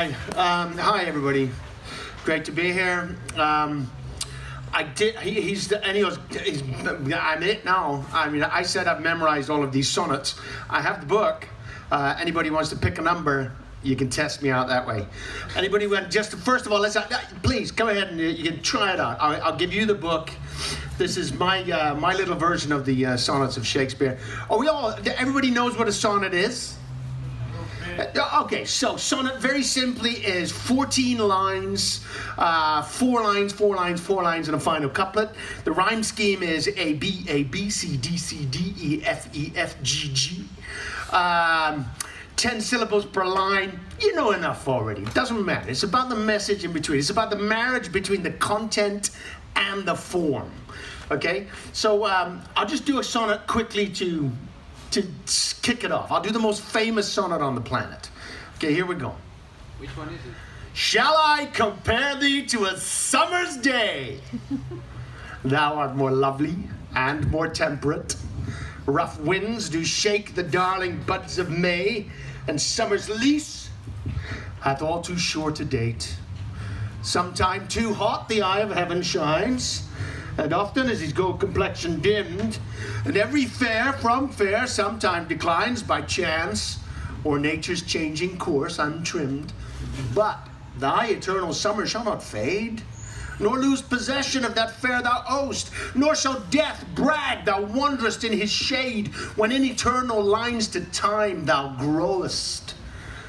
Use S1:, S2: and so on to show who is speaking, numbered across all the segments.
S1: Hi everybody, great to be here. I'm it now. I mean, I said I've memorized all of these sonnets. I have the book. Anybody wants to pick a number, you can test me out that way. Anybody want, just first of all, please come ahead and you can try it out. I'll give you the book. This is my my little version of the sonnets of Shakespeare. Everybody knows what a sonnet is? Okay, so sonnet very simply is 14 lines, 4 lines, 4 lines, 4 lines, and a final couplet. The rhyme scheme is A, B, C, D, C, D, E, F, G, G. 10 syllables per line. You know enough already. It doesn't matter. It's about the message in between. It's about the marriage between the content and the form. Okay? So I'll just do a sonnet quickly to kick it off. I'll do the most famous sonnet on the planet. Okay, here we go.
S2: Which one is it?
S1: Shall I compare thee to a summer's day? Thou art more lovely and more temperate. Rough winds do shake the darling buds of May, and summer's lease hath all too short a date. Sometime too hot the eye of heaven shines, and often is his gold complexion dimmed, and every fair from fair sometime declines by chance, or nature's changing course untrimmed. But thy eternal summer shall not fade, nor lose possession of that fair thou owest, nor shall death brag thou wanderest in his shade, when in eternal lines to time thou growest.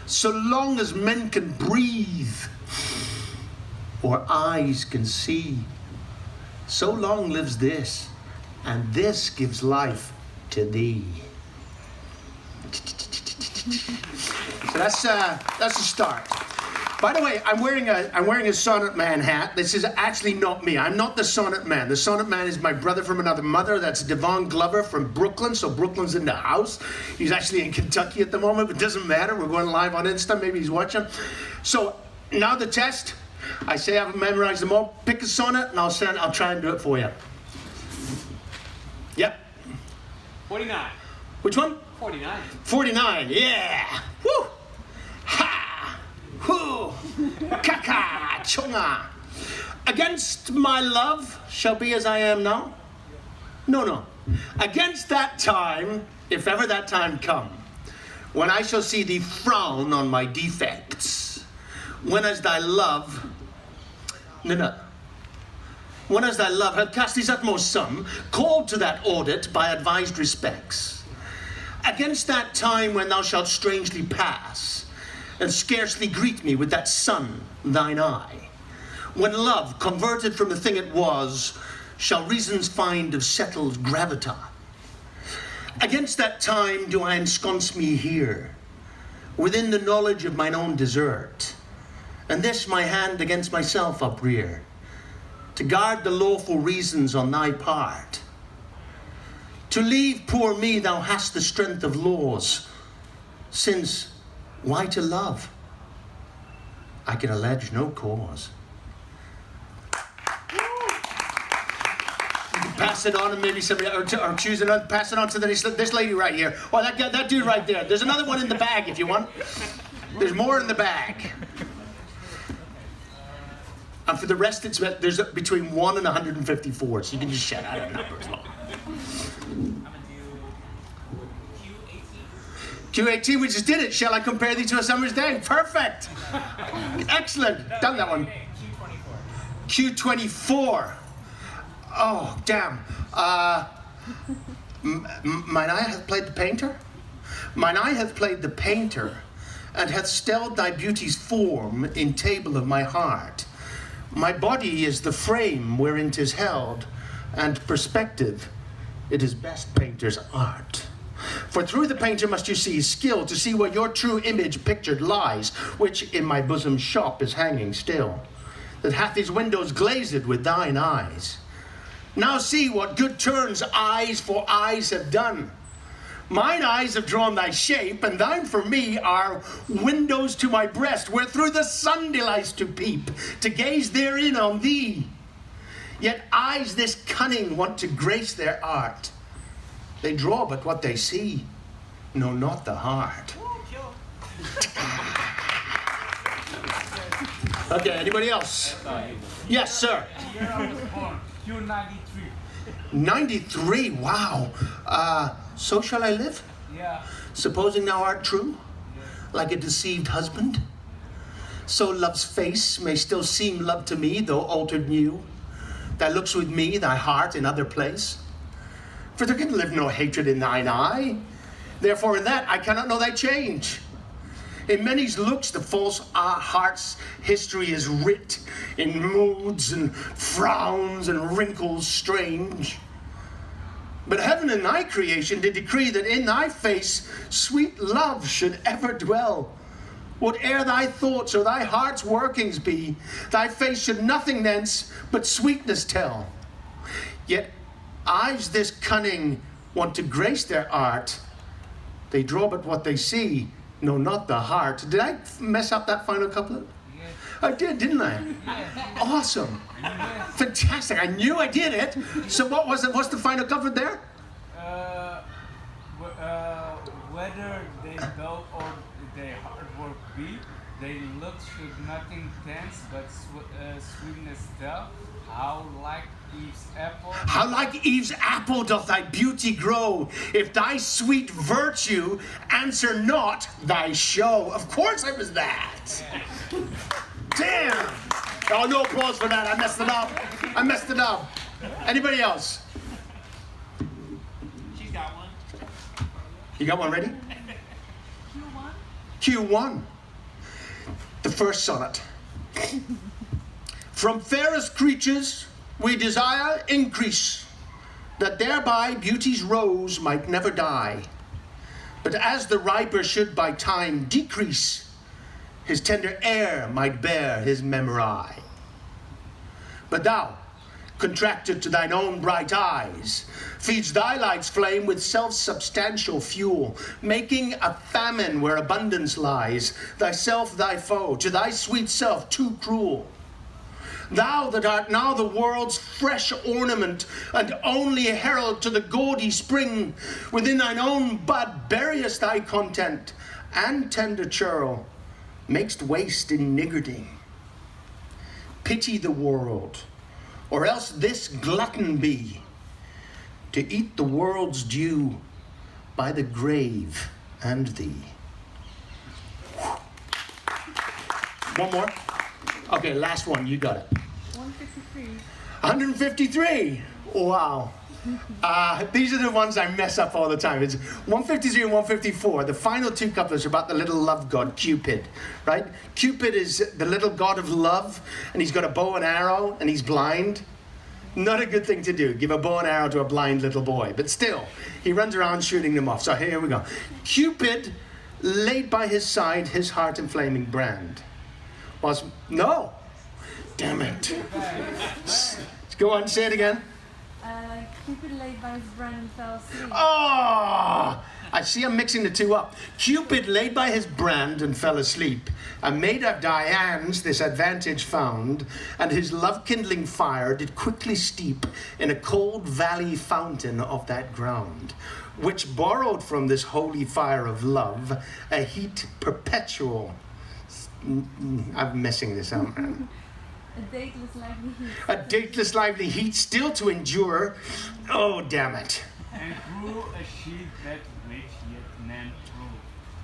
S1: So long as men can breathe, or eyes can see, so long lives this, and this gives life to thee. So that's a start. By the way, I'm wearing a Sonnet Man hat. This is actually not me. I'm not the Sonnet Man. The Sonnet Man is my brother from another mother. That's Devon Glover from Brooklyn. So Brooklyn's in the house. He's actually in Kentucky at the moment, but it doesn't matter. We're going live on Insta. Maybe he's watching. So now the test. I say I've memorized them all. Pick a sonnet, and I'll try and do it for you. Yep.
S2: 49.
S1: Which one?
S2: 49.
S1: 49. Yeah. Woo. Ha. Whoo. Kaka. Chunga. Against my love shall be as I am now. No. Against that time, if ever that time come, when I shall see thee frown on my defects, when as thy love, when as thy love hath cast his utmost sum, called to that audit by advised respects, against that time when thou shalt strangely pass, and scarcely greet me with that sun, thine eye, when love, converted from the thing it was, shall reasons find of settled gravitas, against that time do I ensconce me here, within the knowledge of mine own desert, and this my hand against myself uprear, to guard the lawful reasons on thy part. To leave poor me thou hast the strength of laws, since why to love? I can allege no cause. You can pass it on, and maybe somebody, or choose another, pass it on to this lady right here. Oh, that dude right there. There's another one in the bag if you want. There's more in the bag. And for the rest, there's between 1 and 154, so you can just shout out a number as well.
S2: I'm gonna do
S1: Q18, we just did it. Shall I compare thee to a summer's day? Perfect. Excellent. Done that one. Q24. Oh, damn. Mine eye hath played the painter? Mine eye hath played the painter, and hath stelled thy beauty's form in table of my heart. My body is the frame wherein 'tis held, and perspective, it is best painter's art. For through the painter must you see skill, to see where your true image pictured lies, which in my bosom shop is hanging still, that hath his windows glazed with thine eyes. Now see what good turns eyes for eyes have done. Mine eyes have drawn thy shape, and thine for me are windows to my breast, where through the sun delights to peep, to gaze therein on thee. Yet eyes this cunning want to grace their art. They draw but what they see, know not the heart. Okay, anybody else? Yes, sir.
S3: Year I was born, Q93.
S1: 93, wow. So shall I live?
S3: Yeah.
S1: Supposing thou art true, like a deceived husband. So love's face may still seem love to me, though altered new. Thy looks with me, thy heart in other place. For there can live no hatred in thine eye. Therefore in that I cannot know thy change. In many's looks the false heart's history is writ, in moods and frowns and wrinkles strange. But heaven in thy creation did decree that in thy face sweet love should ever dwell. Whate'er thy thoughts or thy heart's workings be, thy face should nothing thence but sweetness tell. Yet eyes this cunning want to grace their art. They draw but what they see, no, not the heart. Did I mess up that final couplet?
S3: Yes.
S1: I did, didn't I? Awesome. Fantastic. I knew I did it. So what's the final couplet there?
S3: Whether they dull or they hard work be, they look should nothing tense but sweetness tell. How like Eve's apple.
S1: How like Eve's apple doth thy beauty grow, if thy sweet virtue answer not thy show. Of course it was that. Damn. Oh, no applause for that. I messed it up. I messed it up. Anybody else?
S2: She's got one.
S1: You got one ready?
S4: Q1.
S1: Q1. The first sonnet. From fairest creatures we desire increase, that thereby beauty's rose might never die. But as the riper should by time decrease, his tender air might bear his memory. But thou, contracted to thine own bright eyes, feeds thy light's flame with self-substantial fuel, making a famine where abundance lies, thyself thy foe, to thy sweet self too cruel. Thou that art now the world's fresh ornament, and only herald to the gaudy spring, within thine own bud buryest thy content, and tender churl makest waste in niggarding. Pity the world, or else this glutton be, to eat the world's due by the grave and thee. One more. Okay, last one, you got it.
S4: 153.
S1: 153. Wow. These are the ones I mess up all the time. It's 153 and 154. The final two couplets are about the little love god, Cupid, right? Cupid is the little god of love, and he's got a bow and arrow, and he's blind. Not a good thing to do, give a bow and arrow to a blind little boy. But still, he runs around shooting them off. So here we go. Cupid laid by his side his heart-inflaming brand. No. Damn it. Go on, say it again.
S4: Cupid laid by his brand and fell asleep.
S1: Oh! I see I'm mixing the two up. Cupid laid by his brand and fell asleep. A maid of Diane's this advantage found, and his love-kindling fire did quickly steep in a cold valley fountain of that ground, which borrowed from this holy fire of love a heat perpetual. I'm messing this up.
S4: A dateless lively heat.
S1: A dateless lively heat still to endure. Oh, damn it.
S3: And grew a sheep that which yet none proved.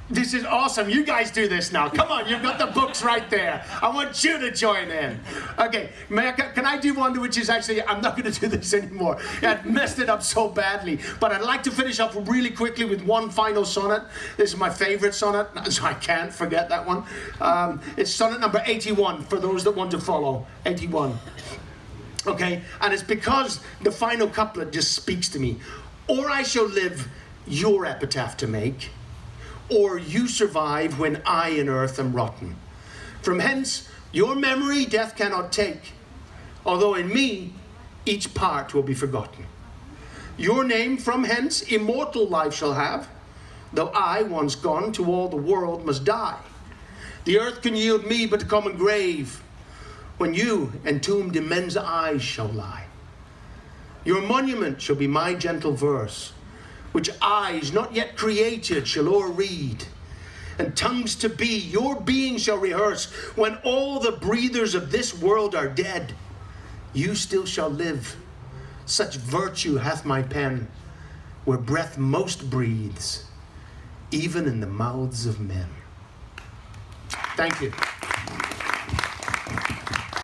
S1: This is awesome. You guys do this now. Come on, you've got the books right there. I want you to join in. Okay, can I do one which is actually, I'm not going to do this anymore. I messed it up so badly. But I'd like to finish up really quickly with one final sonnet. This is my favorite sonnet, so I can't forget that one. It's sonnet number 81, for those that want to follow. 81. Okay, and it's because the final couplet just speaks to me. Or I shall live your epitaph to make, or you survive when I in earth am rotten. From hence your memory death cannot take, although in me each part will be forgotten. Your name from hence immortal life shall have, though I, once gone, to all the world must die. The earth can yield me but a common grave, when you entombed in men's eyes shall lie. Your monument shall be my gentle verse, which eyes not yet created shall o'erread, and tongues to be, your being shall rehearse. When all the breathers of this world are dead, you still shall live. Such virtue hath my pen, where breath most breathes, even in the mouths of men. Thank you.